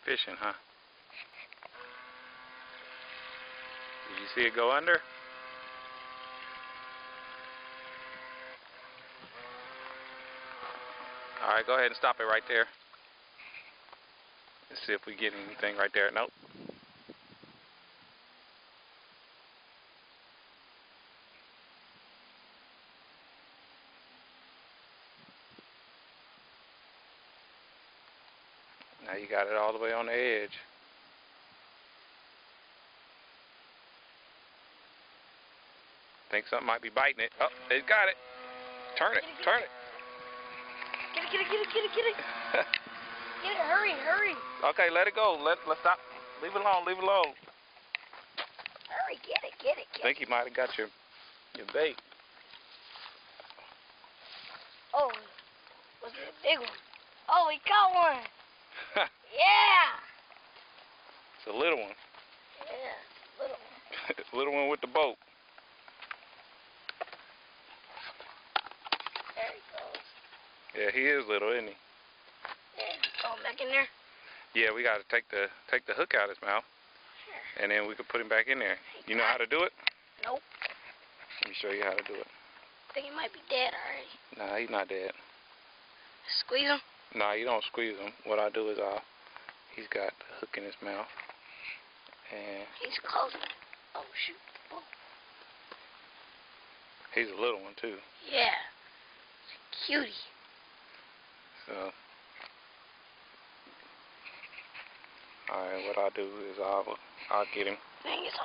Fishing, huh? Did you see it go under? Alright, go ahead and stop it right there. Let's see if we get anything right there. Nope. Now you got it all the way on the edge. Think something might be biting it. Oh, it got it. Turn it, turn it. Get it. Get it, hurry. Okay, let it go. Let's stop. Leave it alone, leave it alone. Hurry, get it. I think he might have got your bait. Oh, was it a big one? Oh, he caught one. Yeah. It's a little one. Yeah, little one. Little one with the boat. There he goes. Yeah, he is little, isn't he? Yeah, throw him back in there. Yeah, we got to take the hook out of his mouth, Sure. and then we can put him back in there. You know how to do it? Nope. Let me show you how to do it. I think he might be dead already. Nah, he's not dead. Squeeze him? Nah, you don't squeeze him. What I do is he's got the hook in his mouth, and He's close. Oh, shoot. Oh. he's a little one too. Yeah. It's a cutie. So, alright, what I'll do is I'll get him. Dang, it's